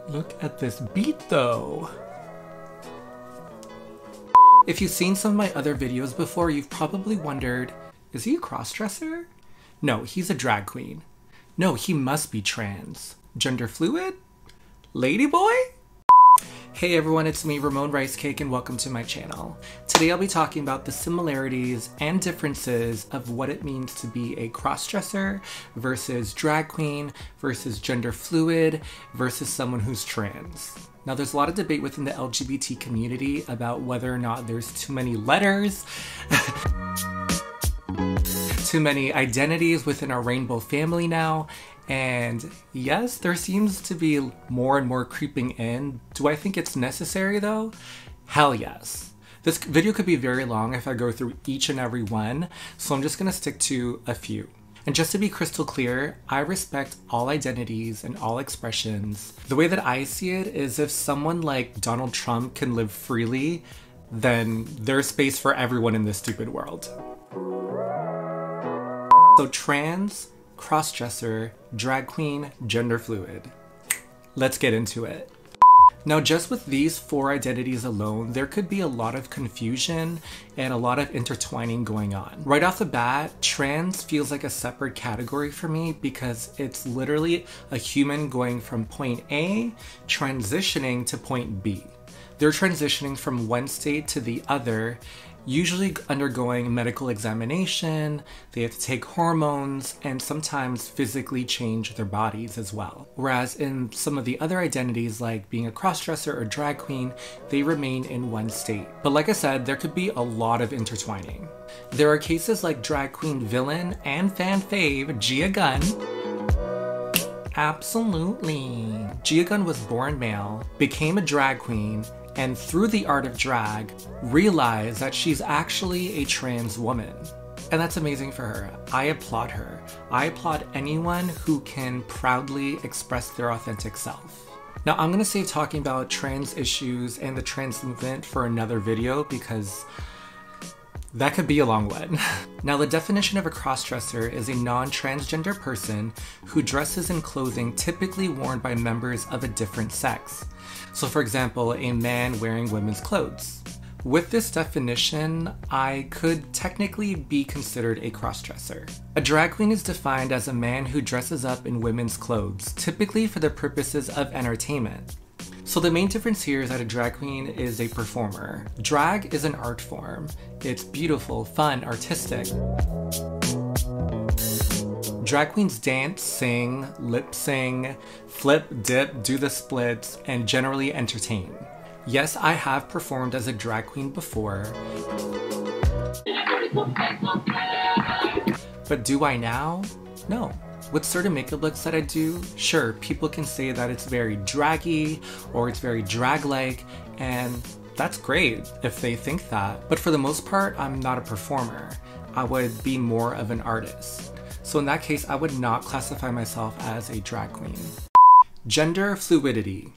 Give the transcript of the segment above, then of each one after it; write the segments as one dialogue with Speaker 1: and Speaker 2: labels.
Speaker 1: Look at this beat though. If you've seen some of my other videos before, you've probably wondered, is he a crossdresser? No, he's a drag queen. No, he must be trans. Gender fluid? Ladyboy? Hey everyone, it's me, Ramon Rice Cake, and welcome to my channel. Today I'll be talking about the similarities and differences of what it means to be a crossdresser versus drag queen versus gender fluid versus someone who's trans. Now there's a lot of debate within the LGBT community about whether or not there's too many letters, too many identities within our rainbow family now. And yes, there seems to be more and more creeping in. Do I think it's necessary though? Hell yes. This video could be very long if I go through each and every one, so I'm just gonna stick to a few. And just to be crystal clear, I respect all identities and all expressions. The way that I see it is if someone like Donald Trump can live freely, then there's space for everyone in this stupid world. So trans, crossdresser, drag queen, gender fluid. Let's get into it. Now, just with these four identities alone, there could be a lot of confusion and a lot of intertwining going on. Right off the bat, trans feels like a separate category for me because it's literally a human going from point A, transitioning to point B. They're transitioning from one state to the other, usually undergoing medical examination, they have to take hormones, and sometimes physically change their bodies as well. Whereas in some of the other identities, like being a crossdresser or drag queen, they remain in one state. But like I said, there could be a lot of intertwining. There are cases like drag queen villain and fan fave, Gia Gunn. Absolutely. Gia Gunn was born male, became a drag queen, and through the art of drag, realized that she's actually a trans woman. And that's amazing for her. I applaud her. I applaud anyone who can proudly express their authentic self. Now, I'm gonna save talking about trans issues and the trans movement for another video because that could be a long one. Now, the definition of a crossdresser is a non-transgender person who dresses in clothing typically worn by members of a different sex. So for example, a man wearing women's clothes. With this definition, I could technically be considered a crossdresser. A drag queen is defined as a man who dresses up in women's clothes, typically for the purposes of entertainment. So the main difference here is that a drag queen is a performer. Drag is an art form. It's beautiful, fun, artistic. Drag queens dance, sing, lip sing, flip, dip, do the splits, and generally entertain. Yes, I have performed as a drag queen before. But do I now? No. With certain makeup looks that I do, sure, people can say that it's very draggy or it's very drag-like, and that's great if they think that. But for the most part, I'm not a performer. I would be more of an artist. So in that case, I would not classify myself as a drag queen. Gender fluidity.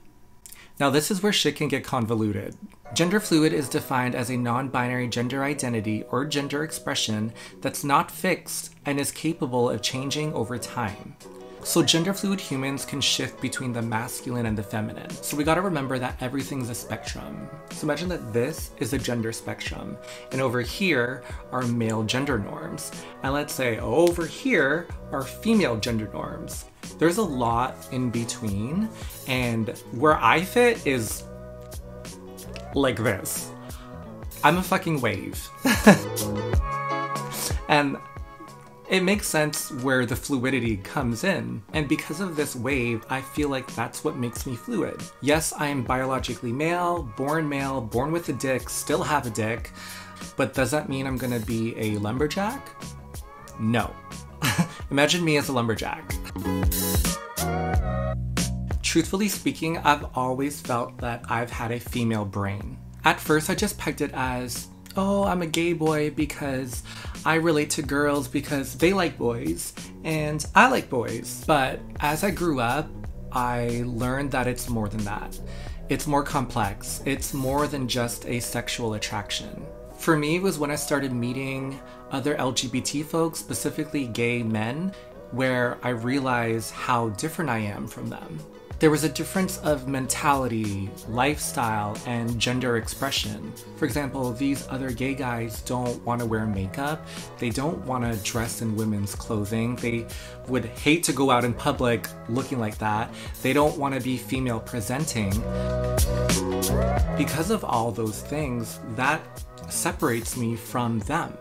Speaker 1: Now this is where shit can get convoluted. Gender fluid is defined as a non-binary gender identity or gender expression that's not fixed and is capable of changing over time. So gender fluid humans can shift between the masculine and the feminine. So we gotta remember that everything's a spectrum. So imagine that this is a gender spectrum, and over here are male gender norms. And let's say over here are female gender norms. There's a lot in between, and where I fit is like this. I'm a fucking wave. And it makes sense where the fluidity comes in. And because of this wave, I feel like that's what makes me fluid. Yes, I am biologically male, born with a dick, still have a dick, but does that mean I'm gonna be a lumberjack? No. Imagine me as a lumberjack. Truthfully speaking, I've always felt that I've had a female brain. At first, I just pegged it as, oh, I'm a gay boy because I relate to girls because they like boys and I like boys. But as I grew up, I learned that it's more than that. It's more complex. It's more than just a sexual attraction. For me, it was when I started meeting other LGBT folks, specifically gay men, where I realized how different I am from them. there was a difference of mentality, lifestyle, and gender expression. For example, these other gay guys don't want to wear makeup. They don't want to dress in women's clothing. They would hate to go out in public looking like that. They don't want to be female presenting. Because of all those things, that separates me from them.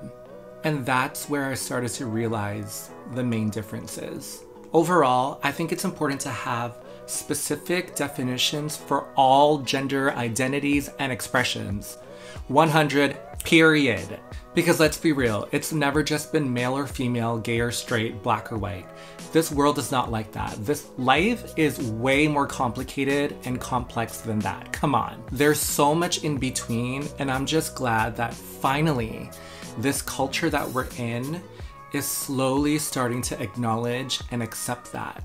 Speaker 1: And that's where I started to realize the main differences. Overall, I think it's important to have specific definitions for all gender identities and expressions. 100, period. Because let's be real, it's never just been male or female, gay or straight, black or white. This world is not like that. This life is way more complicated and complex than that. Come on. There's so much in between, and I'm just glad that finally, this culture that we're in is slowly starting to acknowledge and accept that.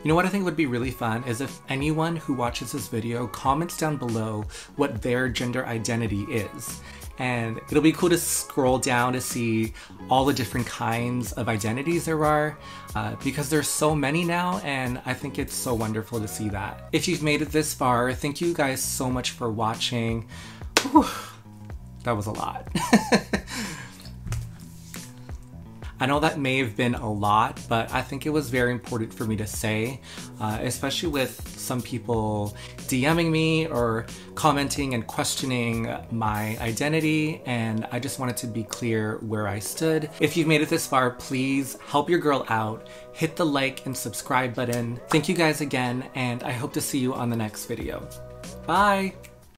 Speaker 1: You know what I think would be really fun is if anyone who watches this video comments down below what their gender identity is. And it'll be cool to scroll down to see all the different kinds of identities there are, because there's so many now, and I think it's so wonderful to see that. If you've made it this far, thank you guys so much for watching. Whew, that was a lot. I know that may have been a lot, but I think it was very important for me to say, especially with some people DMing me or commenting and questioning my identity, and I just wanted to be clear where I stood. If you've made it this far, please help your girl out. Hit the like and subscribe button. Thank you guys again, and I hope to see you on the next video. Bye!